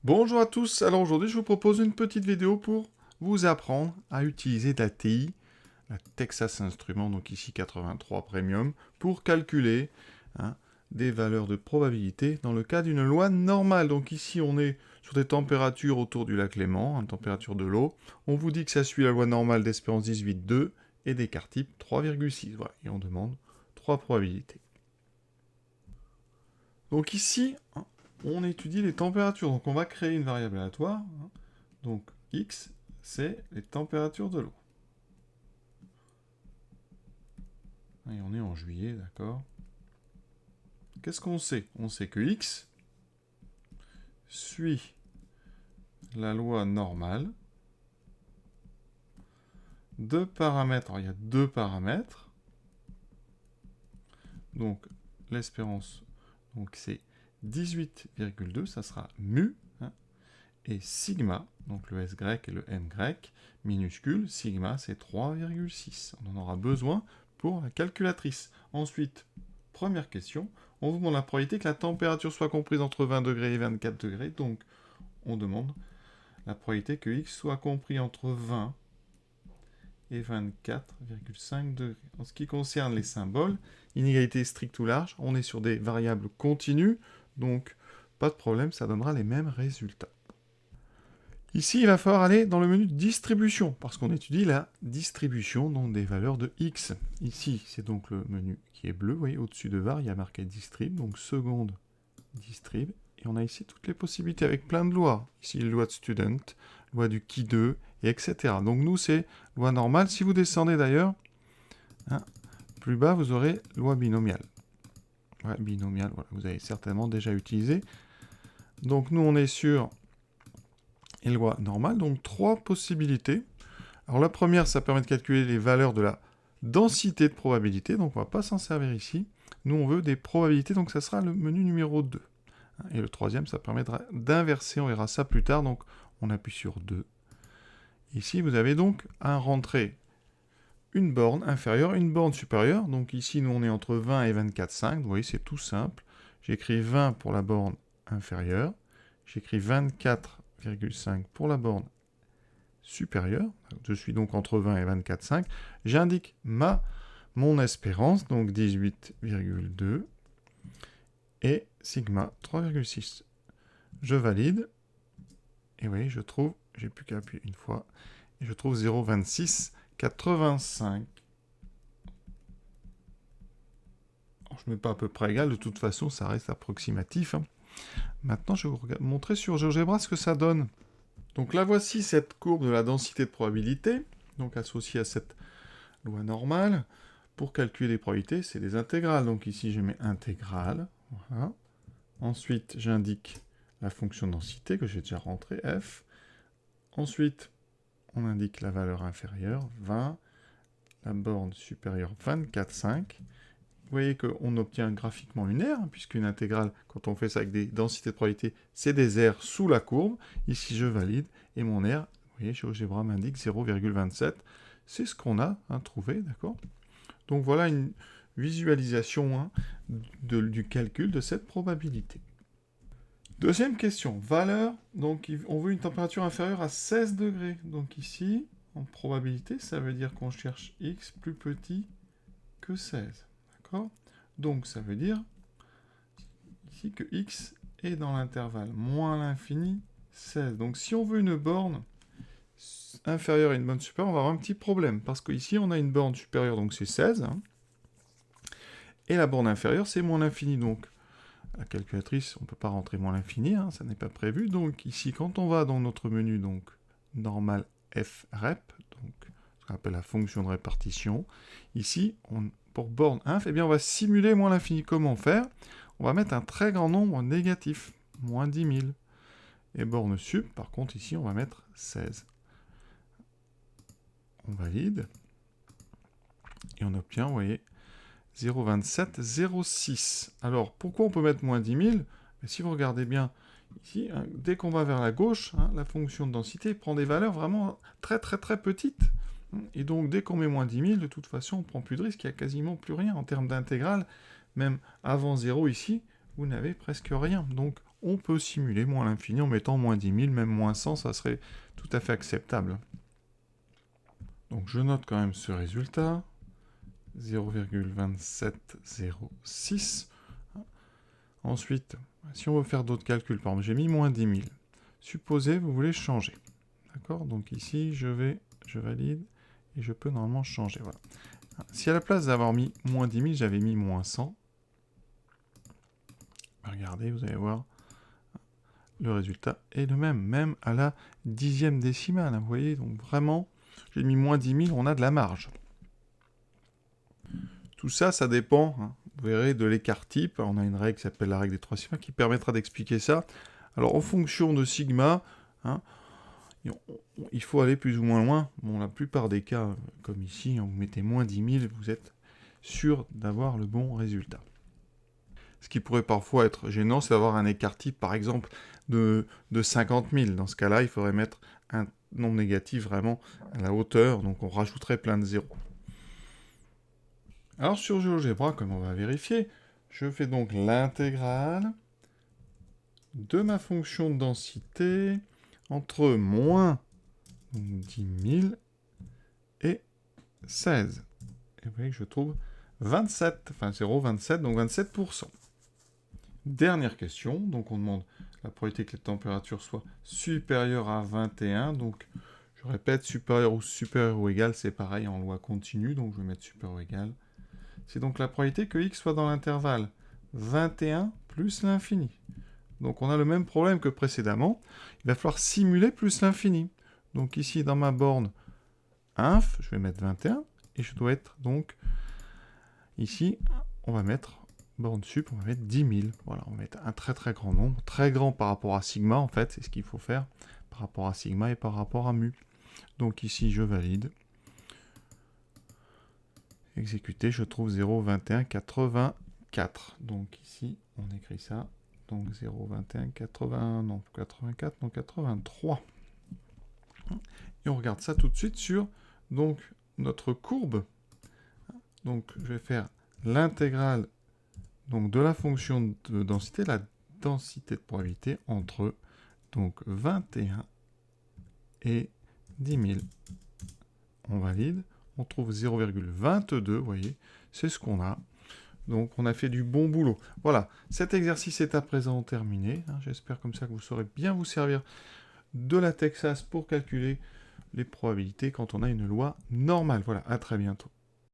Bonjour à tous, alors aujourd'hui je vous propose une petite vidéo pour vous apprendre à utiliser la TI, la Texas Instruments, donc ici 83 Premium, pour calculer des valeurs de probabilité dans le cas d'une loi normale. Donc ici on est sur des températures autour du lac Léman, température de l'eau. On vous dit que ça suit la loi normale d'espérance 18,2 et d'écart type 3,6. Voilà, et on demande 3 probabilités. Donc ici, on étudie les températures. Donc on va créer une variable aléatoire. Donc x, c'est les températures de l'eau. Et on est en juillet, d'accord. Qu'est-ce qu'on sait? On sait que x suit la loi normale. Deux paramètres. Alors, il y a deux paramètres. Donc l'espérance, donc c'est 18,2, ça sera mu. Et sigma, donc le S grec et le M grec, minuscule, sigma c'est 3,6. On en aura besoin pour la calculatrice. Ensuite, première question, on vous demande la probabilité que la température soit comprise entre 20 degrés et 24 degrés. Donc, on demande la probabilité que x soit compris entre 20 et 24,5 degrés. En ce qui concerne les symboles, inégalité stricte ou large, on est sur des variables continues, donc pas de problème, ça donnera les mêmes résultats. Ici, il va falloir aller dans le menu distribution, parce qu'on étudie la distribution donc des valeurs de x. Ici, c'est donc le menu qui est bleu, vous voyez, au-dessus de var, il y a marqué distrib, donc seconde distrib, et on a ici toutes les possibilités avec plein de lois. Ici, loi de student, loi du qui 2, et etc. Donc nous, c'est loi normale. Si vous descendez d'ailleurs, plus bas, vous aurez loi binomiale. Ouais, binomiale, voilà, vous avez certainement déjà utilisé. Donc nous, on est sur et loi normale, donc trois possibilités. Alors la première, ça permet de calculer les valeurs de la densité de probabilité, donc on ne va pas s'en servir ici. Nous, on veut des probabilités, donc ça sera le menu numéro 2. Et le troisième, ça permettra d'inverser, on verra ça plus tard, donc on appuie sur 2. Ici, vous avez donc à rentrer une borne inférieure, une borne supérieure, donc ici, nous, on est entre 20 et 24,5, vous voyez, c'est tout simple. J'écris 20 pour la borne inférieure, j'écris 24,5 pour la borne supérieure. Je suis donc entre 20 et 24,5. J'indique mon espérance, donc 18,2, et sigma 3,6. Je valide, et oui, je trouve, j'ai plus qu'à appuyer une fois, et je trouve 0,2685. Je ne mets pas à peu près égal, de toute façon, ça reste approximatif. Maintenant, je vais vous montrer sur GeoGebra ce que ça donne. Donc là, voici cette courbe de la densité de probabilité, donc associée à cette loi normale. Pour calculer les probabilités, c'est des intégrales. Donc ici, je mets intégrale. Voilà. Ensuite, j'indique la fonction densité que j'ai déjà rentrée, f. Ensuite, on indique la valeur inférieure, 20. La borne supérieure, 24,5. Vous voyez qu'on obtient graphiquement une aire, puisqu'une intégrale, quand on fait ça avec des densités de probabilité, c'est des aires sous la courbe. Ici, je valide, et mon aire, vous voyez, GeoGebra m'indique 0,27. C'est ce qu'on a trouvé, d'accord? Donc voilà une visualisation du calcul de cette probabilité. Deuxième question, valeur, donc on veut une température inférieure à 16 degrés. Donc ici, en probabilité, ça veut dire qu'on cherche x plus petit que 16. D'accord? Donc ça veut dire ici que x est dans l'intervalle moins l'infini, 16. Donc si on veut une borne inférieure et une borne supérieure, on va avoir un petit problème. Parce qu'ici, on a une borne supérieure, donc c'est 16. Et la borne inférieure, c'est moins l'infini. Donc la calculatrice, on ne peut pas rentrer moins l'infini, ça n'est pas prévu. Donc ici, quand on va dans notre menu, donc normal frep, donc ce qu'on appelle la fonction de répartition, ici, pour borne inf, eh bien, on va simuler moins l'infini. Comment faire? On va mettre un très grand nombre négatif, moins 10 000. Et borne sup, par contre, ici, on va mettre 16. On valide. Et on obtient, vous voyez, 0,2706. Alors, pourquoi on peut mettre moins 10 000? Si vous regardez bien, ici, dès qu'on va vers la gauche, la fonction de densité prend des valeurs vraiment très très très petites. Et donc, dès qu'on met moins 10 000, de toute façon, on ne prend plus de risque, il n'y a quasiment plus rien en termes d'intégrale. Même avant 0 ici, vous n'avez presque rien. Donc, on peut simuler moins l'infini en mettant moins 10 000, même moins 100, ça serait tout à fait acceptable. Donc je note quand même ce résultat, 0,2706. Ensuite, si on veut faire d'autres calculs, par exemple, j'ai mis moins 10 000. Supposez, vous voulez changer. D'accord? Donc ici, je valide, et je peux normalement changer. Voilà. Si à la place d'avoir mis moins 10 000, j'avais mis moins 100, regardez, vous allez voir, le résultat est le même, même à la 10e décimale. Vous voyez, donc vraiment, j'ai mis moins 10 000, on a de la marge. Tout ça, ça dépend, hein, vous verrez, de l'écart type. On a une règle qui s'appelle la règle des 3 sigma qui permettra d'expliquer ça. Alors, en fonction de sigma, hein, il faut aller plus ou moins loin. Bon, la plupart des cas, comme ici, vous mettez moins 10 000, vous êtes sûr d'avoir le bon résultat. Ce qui pourrait parfois être gênant, c'est d'avoir un écart type, par exemple, de 50 000. Dans ce cas-là, il faudrait mettre un nombre négatif vraiment à la hauteur, donc on rajouterait plein de zéros. Alors sur GeoGebra, comme on va vérifier, je fais donc l'intégrale de ma fonction de densité entre moins 10 000 et 16. Et vous voyez que je trouve 27, enfin 0,27, donc 27%. Dernière question, donc on demande la probabilité que la température soit supérieure à 21, donc je répète, supérieur ou égal, c'est pareil en loi continue, donc je vais mettre supérieur ou égal. C'est donc la probabilité que x soit dans l'intervalle 21 plus l'infini. Donc on a le même problème que précédemment, il va falloir simuler plus l'infini. Donc ici dans ma borne inf, je vais mettre 21, et je dois être donc, ici, on va mettre, borne sup, on va mettre 10 000. Voilà, on va mettre un très très grand nombre, très grand par rapport à sigma en fait, c'est ce qu'il faut faire, par rapport à sigma et par rapport à mu. Donc ici je valide. Exécuter, je trouve 0,2184. Donc ici, on écrit ça. Donc 0,2181, non, 84, non, 83. Et on regarde ça tout de suite sur donc, notre courbe. Donc je vais faire l'intégrale de la fonction de densité, la densité de probabilité entre donc 21 et 10 000. On valide. On trouve 0,22, vous voyez, c'est ce qu'on a. Donc on a fait du bon boulot. Voilà, cet exercice est à présent terminé. J'espère comme ça que vous saurez bien vous servir de la Texas pour calculer les probabilités quand on a une loi normale. Voilà, à très bientôt.